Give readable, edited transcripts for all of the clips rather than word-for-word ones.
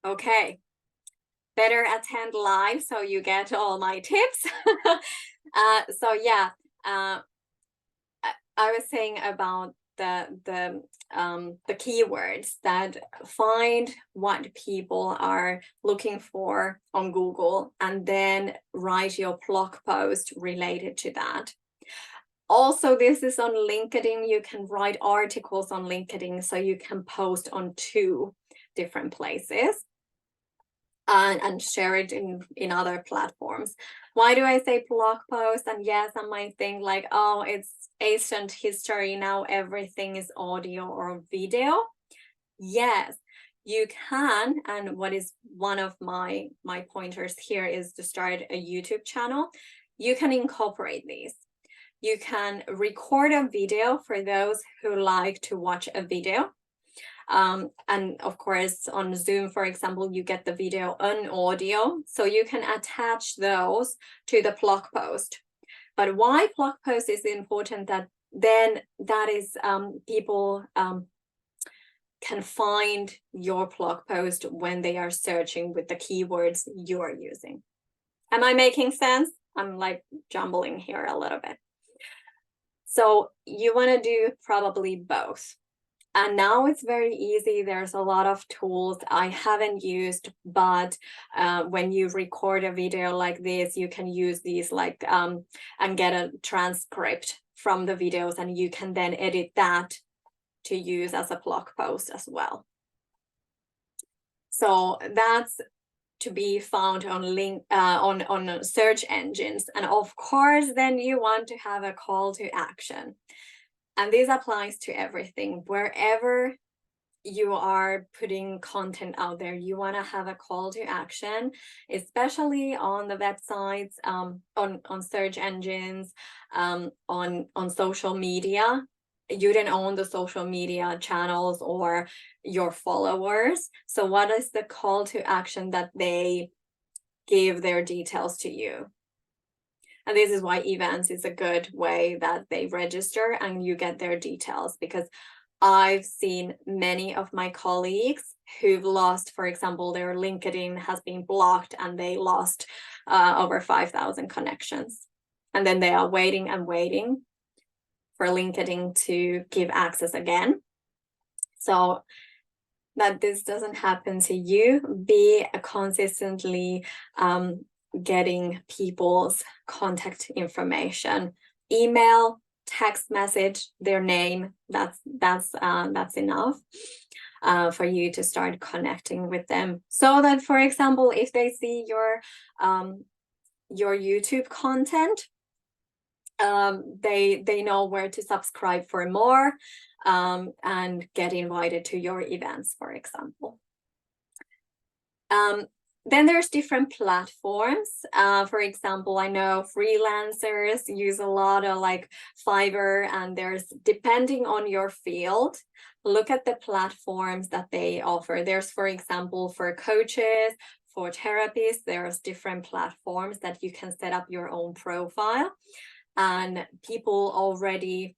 Okay, better attend live so you get all my tips. So yeah, I was saying about the keywords that find what people are looking for on Google and then write your blog post related to that. Also, this is on LinkedIn. You can write articles on LinkedIn, so you can post on 2 different places and share it in other platforms. Why do I say blog post? And yes, I might think like, oh, it's ancient history, now everything is audio or video. Yes, you can. And what is one of my pointers here is to start a YouTube channel. You can incorporate these. You can record a video for those who like to watch a video. And of course, on Zoom, for example, you get the video and audio, so you can attach those to the blog post. But why blog post is important, that then that is people can find your blog post when they are searching with the keywords you are using. Am I making sense? I'm like jumbling here a little bit. So you want to do probably both. And now it's very easy. There's a lot of tools I haven't used, but when you record a video like this, you can use these like and get a transcript from the videos, and you can then edit that to use as a blog post as well. So that's to be found on on search engines. And of course, then you want to have a call to action. And this applies to everything. Wherever you are putting content out there, you want to have a call to action, especially on the websites, on search engines, on social media. You don't own the social media channels or your followers. So what is the call to action that they give their details to you? And this is why events is a good way that they register and you get their details, because I've seen many of my colleagues who've lost, for example, their LinkedIn has been blocked and they lost over 5,000 connections. And then they are waiting and waiting for LinkedIn to give access again. So that this doesn't happen to you, be consistently getting people's contact information, email, text message, their name. That's enough for you to start connecting with them. So that, for example, if they see your YouTube content, they know where to subscribe for more and get invited to your events, for example. Then there's different platforms. For example, I know freelancers use a lot of like Fiverr, and there's, depending on your field, look at the platforms that they offer. There's, for example, for coaches, for therapists, there's different platforms that you can set up your own profile. And people already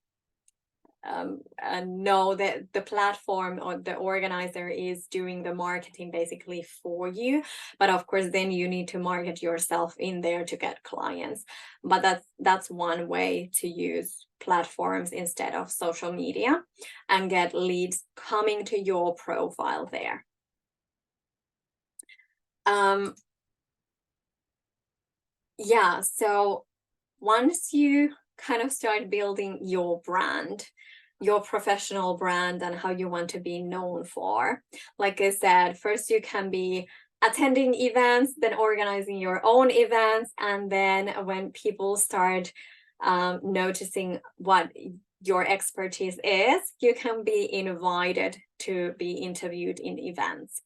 know that the platform or the organizer is doing the marketing basically for you. But of course, then you need to market yourself in there to get clients. But that's one way to use platforms instead of social media and get leads coming to your profile there. Yeah, so once you kind of start building your brand, your professional brand, and how you want to be known for, like I said, first you can be attending events, then organizing your own events, and then when people start noticing what your expertise is, you can be invited to be interviewed in events.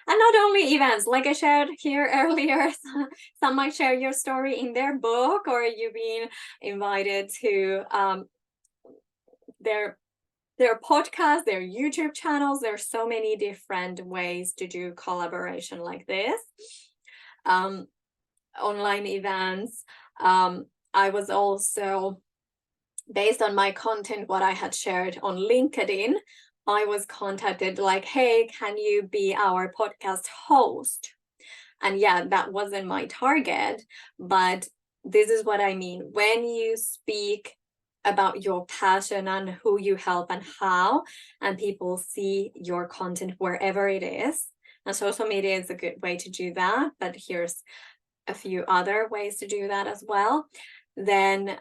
And not only events, like I shared here earlier, some might share your story in their book, or you've been invited to their podcast, their YouTube channels. There's so many different ways to do collaboration like this. Online events. I was also, based on my content, what I had shared on LinkedIn, I was contacted like, hey, can you be our podcast host? And yeah, that wasn't my target, but this is what I mean. When you speak about your passion and who you help and how, and people see your content wherever it is, and social media is a good way to do that, but here's a few other ways to do that as well, then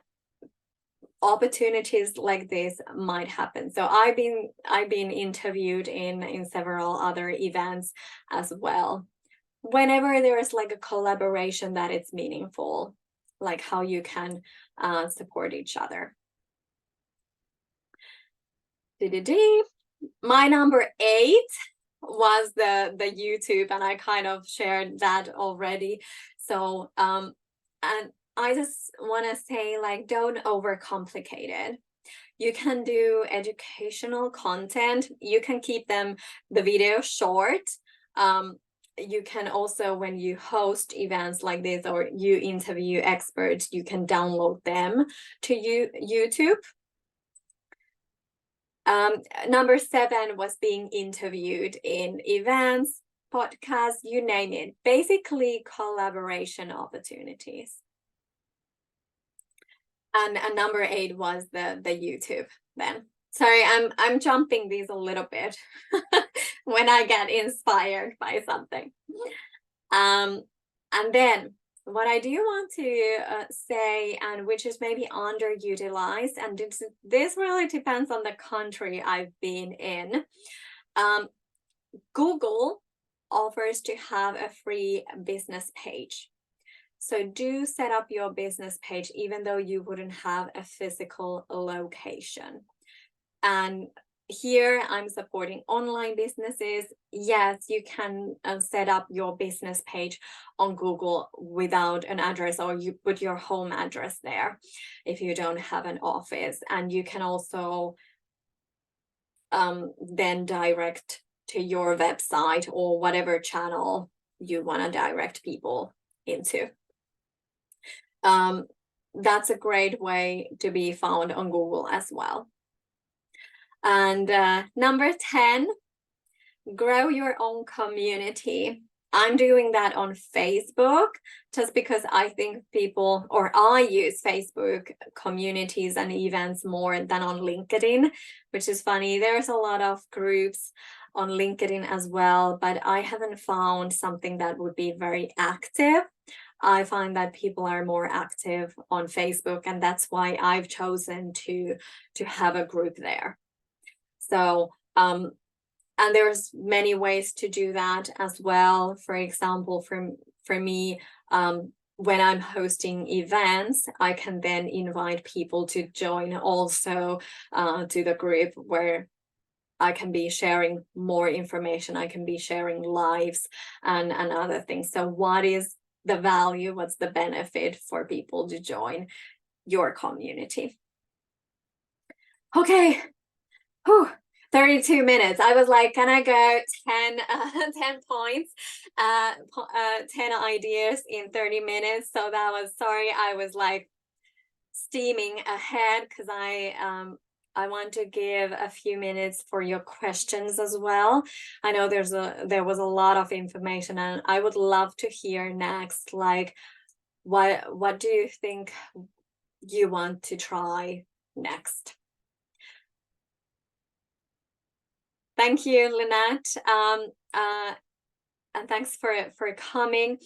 opportunities like this might happen. So I've been interviewed in several other events as well. Whenever there's like a collaboration that it's meaningful, like how you can support each other. My number 8 was the YouTube, and I kind of shared that already. So and I just want to say, like, don't overcomplicate it. You can do educational content. You can keep the video short. You can also, when you host events like this or you interview experts, you can download them to YouTube. Number 7 was being interviewed in events, podcasts, you name it. Basically, collaboration opportunities. And number 8 was the YouTube then. Sorry, I'm jumping these a little bit when I get inspired by something. And then what I do want to say, and which is maybe underutilized, and this really depends on the country I've been in. Google offers to have a free business page. So do set up your business page, even though you wouldn't have a physical location. And here I'm supporting online businesses. Yes, you can set up your business page on Google without an address, or you put your home address there if you don't have an office. And you can also then direct to your website or whatever channel you want to direct people into. That's a great way to be found on Google as well. And number 10, grow your own community. I'm doing that on Facebook just because I think people, or I use Facebook communities and events more than on LinkedIn, which is funny. There's a lot of groups on LinkedIn as well, but I haven't found something that would be very active. I find that people are more active on Facebook, and that's why I've chosen to have a group there. So, and there's many ways to do that as well. For example, for me, when I'm hosting events, I can then invite people to join also to the group where I can be sharing more information. I can be sharing lives and other things. So what is the value? What's the benefit for people to join your community? Okay. Whew. 32 minutes. I was like, can I go 10 points, 10 ideas in 30 minutes? So that was, sorry, I was like steaming ahead because I want to give a few minutes for your questions as well. I know there was a lot of information, and I would love to hear next, like, what do you think you want to try next? Thank you, Lynette. And thanks for coming.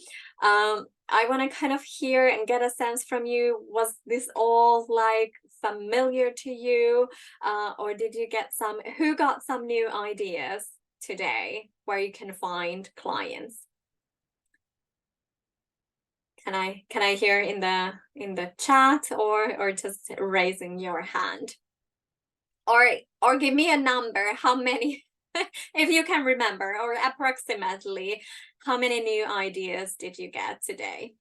I want to kind of hear and get a sense from you. Was this all like familiar to you, or did you get who got some new ideas today where you can find clients? Can I hear in the chat, or just raising your hand? Or give me a number, how many, if you can remember, or approximately how many new ideas did you get today?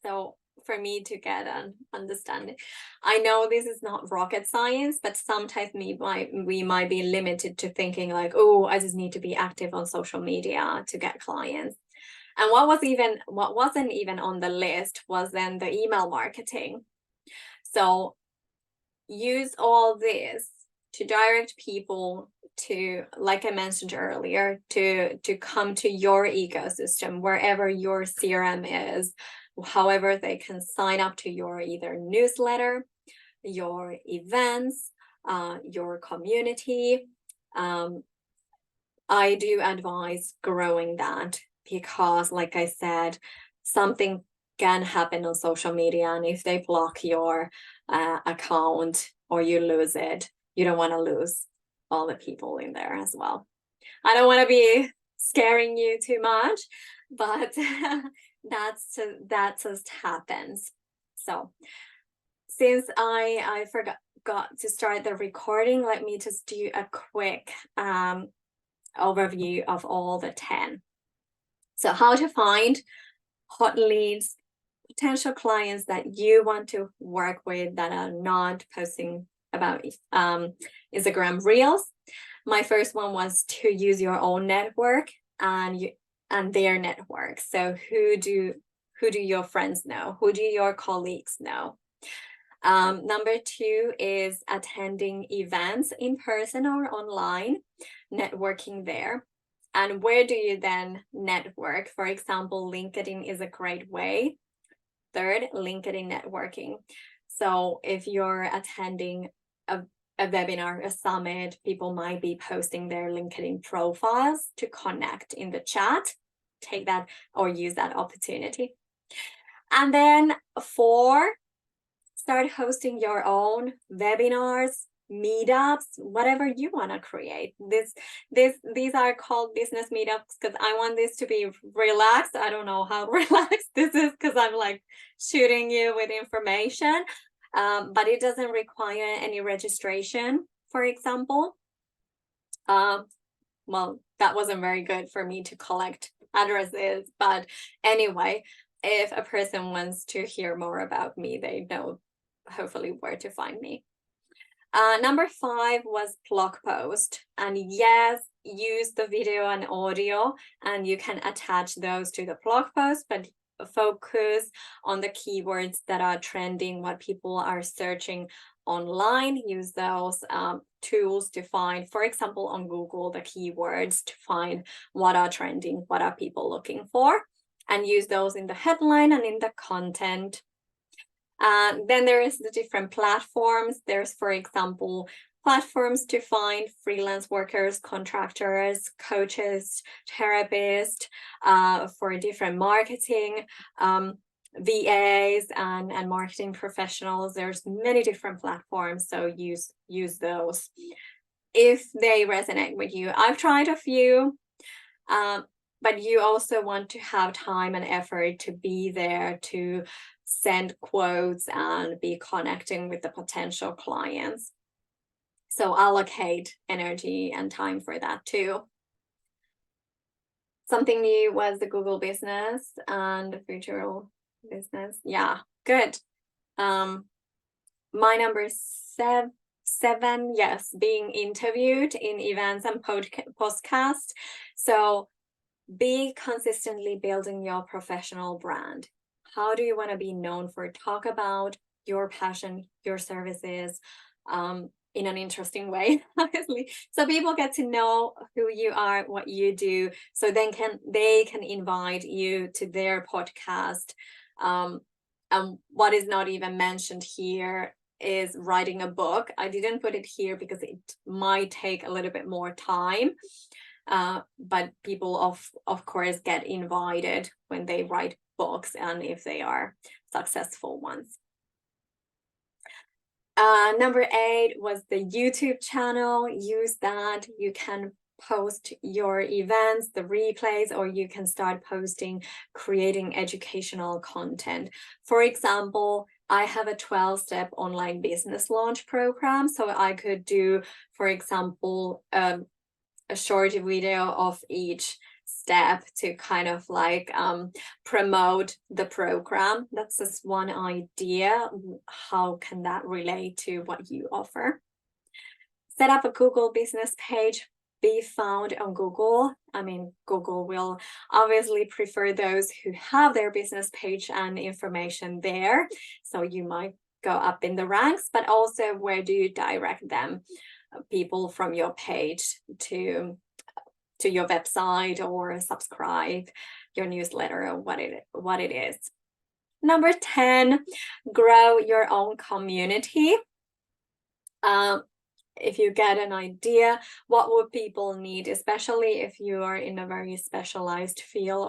So for me to get an understanding. I know this is not rocket science, but sometimes we might be limited to thinking like, oh, I just need to be active on social media to get clients. And what wasn't even on the list was then the email marketing. So use all this to direct people to, like I mentioned earlier, to come to your ecosystem, wherever your CRM is. However, they can sign up to your either newsletter, your events, your community. I do advise growing that, because like I said, something can happen on social media, and if they block your account or you lose it, you don't want to lose all the people in there as well. I don't want to be scaring you too much, but that just happens. So since I forgot to start the recording, let me just do a quick overview of all the 10. So how to find hot leads, potential clients that you want to work with that are not posting about Instagram Reels. My first one was to use your own network and their network. So who do your friends know? Who do your colleagues know? Number 2 is attending events in person or online, networking there. And where do you then network? For example, LinkedIn is a great way. Third, LinkedIn networking. So if you're attending a webinar, a summit, people might be posting their LinkedIn profiles to connect in the chat. Take that or use that opportunity. And then 4, start hosting your own webinars, meetups, whatever you want to create. These are called business meetups because I want this to be relaxed. I don't know how relaxed this is because I'm like shooting you with information, but it doesn't require any registration, for example. Well, that wasn't very good for me to collect addresses, but anyway, if a person wants to hear more about me, they know hopefully where to find me. Number 5 was blog post, and yes, use the video and audio, and you can attach those to the blog post, but focus on the keywords that are trending, what people are searching online. Use those tools to find, for example, on Google, the keywords to find what are trending, what are people looking for, and use those in the headline and in the content. Then there is the different platforms. There's, for example, platforms to find freelance workers, contractors, coaches, therapists, for different marketing, VAs and marketing professionals. There's many different platforms, so use those if they resonate with you. I've tried a few, but you also want to have time and effort to be there to send quotes and be connecting with the potential clients. So allocate energy and time for that too. Something new was the Google business and the virtual business. Yeah, good. My number 7, yes, being interviewed in events and podcasts. So be consistently building your professional brand. How do you want to be known for? Talk about your passion, your services, in an interesting way, obviously, so people get to know who you are, what you do, so then they can invite you to their podcast. And what is not even mentioned here is writing a book. I didn't put it here because it might take a little bit more time. But people of course get invited when they write books and if they are successful ones. Number 8 was the YouTube channel. Use that. You can post your events, the replays, or you can start posting, creating educational content. For example, I have a 12-step online business launch program, so I could do, for example, a short video of each step to kind of like promote the program. That's just one idea. How can that relate to what you offer? Set up a Google business page. Be found on Google. I mean, Google will obviously prefer those who have their business page and information there. So you might go up in the ranks, but also where do you direct them? people from your page to your website or subscribe your newsletter or what it is. Number 10, grow your own community. If you get an idea, what would people need, especially if you are in a very specialized field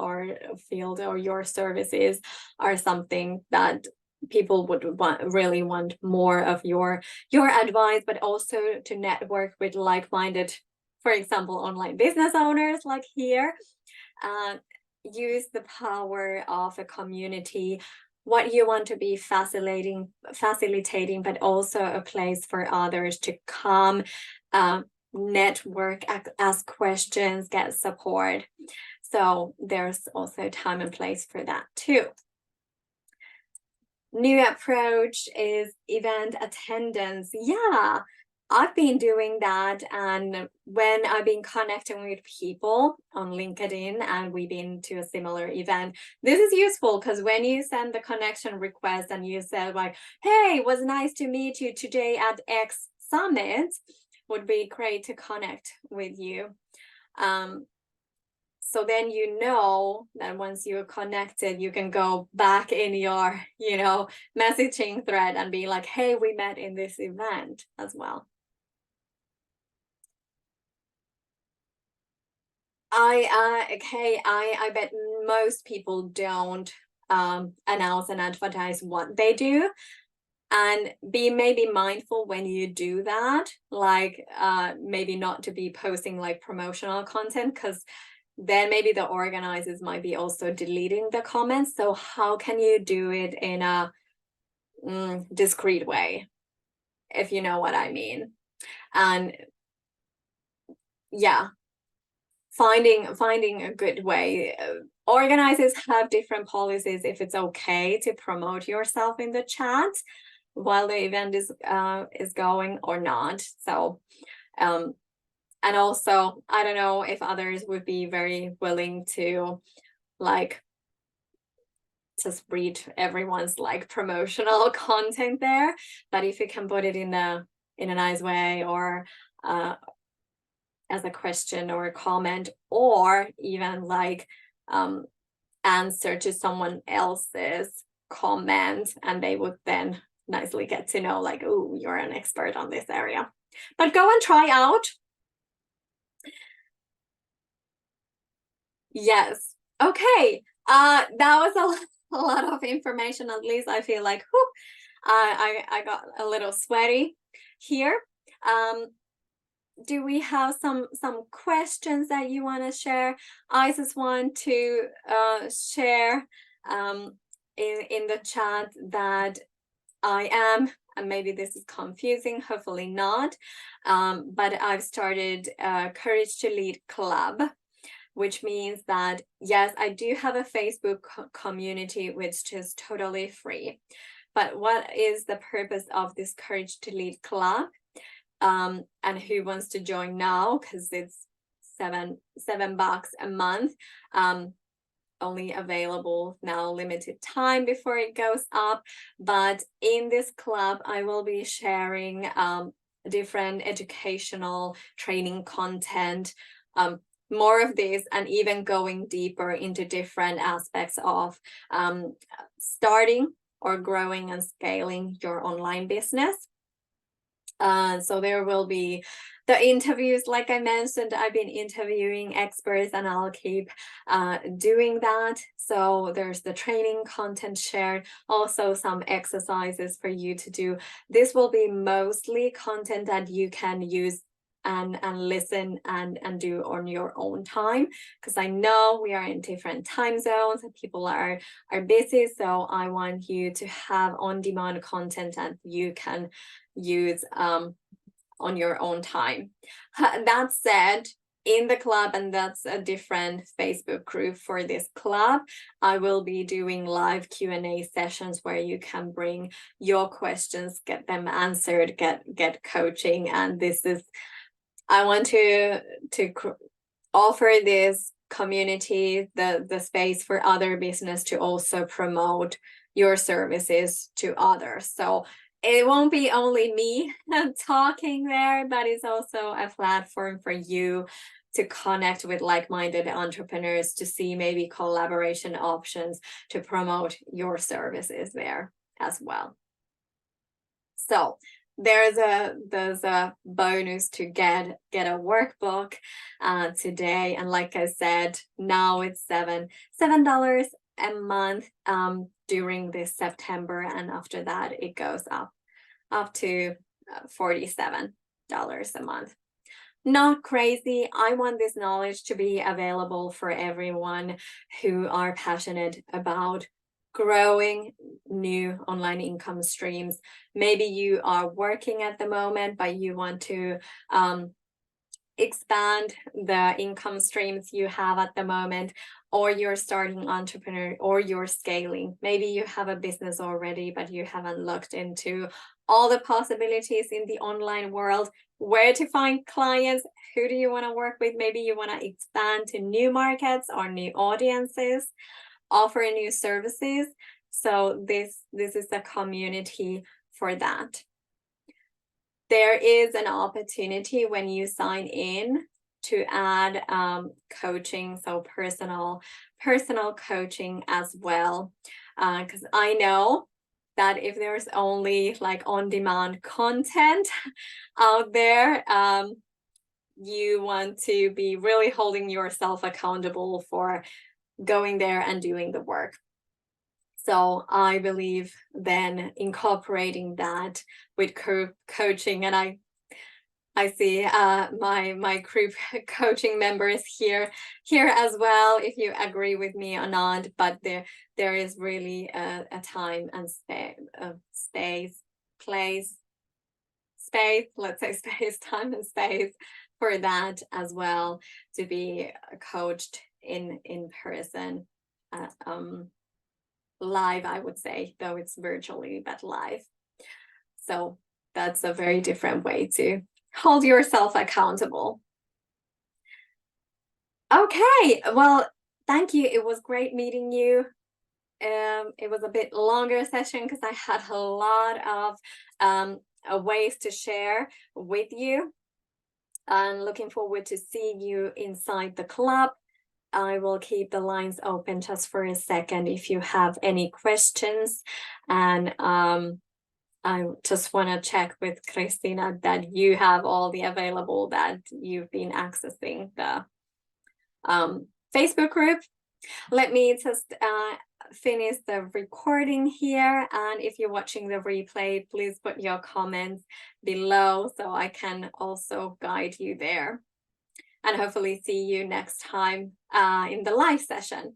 or your services are something that people would really want more of your advice, but also to network with like-minded, for example, online business owners like here. Use the power of a community, what you want to be facilitating, but also a place for others to come, network, ask questions, get support. So there's also time and place for that too. New approach is event attendance. Yeah, I've been doing that, and when I've been connecting with people on LinkedIn and we've been to a similar event, this is useful because when you send the connection request and you say like, hey, it was nice to meet you today at X Summit, would be great to connect with you. So then you know that once you're connected, you can go back in your, messaging thread and be like, hey, we met in this event as well. I bet most people don't announce and advertise what they do. And be maybe mindful when you do that, like maybe not to be posting like promotional content, because then maybe the organizers might be also deleting the comments. So how can you do it in a discreet way, if you know what I mean? And yeah, finding a good way. Organizers have different policies if it's okay to promote yourself in the chat while the event is going or not. So and also, I don't know if others would be very willing to like just read everyone's like promotional content there, but if you can put it in a nice way, or as a question or a comment, or even like answer to someone else's comment, and they would then nicely get to know like, oh, you're an expert on this area. But go and try out. Yes. Okay. That was a lot of information. At least I feel like whew, I got a little sweaty here. Do we have some questions that you want to share? I just want to share in the chat that I am, and maybe this is confusing, hopefully not, but I've started Courage to Lead Club, which means that, yes, I do have a Facebook community, which is totally free. But what is the purpose of this Courage to Lead Club? And who wants to join now? Because it's $7 a month. Only available now, limited time before it goes up. But in this club, I will be sharing different educational training content, more of this, and even going deeper into different aspects of starting or growing and scaling your online business. So there will be the interviews, like I mentioned, I've been interviewing experts and I'll keep doing that. So there's the training content shared, also some exercises for you to do. This will be mostly content that you can use and listen and do on your own time, because I know we are in different time zones and people are busy. So I want you to have on-demand content that you can use on your own time. That said, in the club, and that's a different Facebook group for this club, I will be doing live Q&A sessions where you can bring your questions, get them answered, get coaching. And this is, I want to offer this community the space for other business to also promote your services to others. So it won't be only me talking there, but it's also a platform for you to connect with like-minded entrepreneurs, to see maybe collaboration options, to promote your services there as well. So there's a bonus to get a workbook today, and like I said, now it's $7 a month during this September, and after that it goes up to $47 a month. Not crazy. I want this knowledge to be available for everyone who are passionate about growing new online income streams. Maybe you are working at the moment, but you want to expand the income streams you have at the moment, or you're starting entrepreneur, or you're scaling. Maybe you have a business already, but you haven't looked into all the possibilities in the online world, where to find clients, who do you want to work with. Maybe you want to expand to new markets or new audiences, offer new services. So this is the community for that. There is an opportunity when you sign in to add coaching, so personal coaching as well, because I know that if there's only like on-demand content out there, you want to be really holding yourself accountable for going there and doing the work. So I believe then incorporating that with coaching, and I see my group coaching members here as well, if you agree with me or not, but there is really a time and space, let's say space, time and space for that as well, to be coached in person, live, I would say, though it's virtually, but live. So that's a very different way to hold yourself accountable. Okay, well, thank you. It was great meeting you. It was a bit longer session because I had a lot of ways to share with you. I'm looking forward to seeing you inside the club. I will keep the lines open just for a second if you have any questions. And I just want to check with Christina that you have all the available, that you've been accessing the Facebook group. Let me just finish the recording here. And if you're watching the replay, please put your comments below so I can also guide you there. And hopefully see you next time in the live session.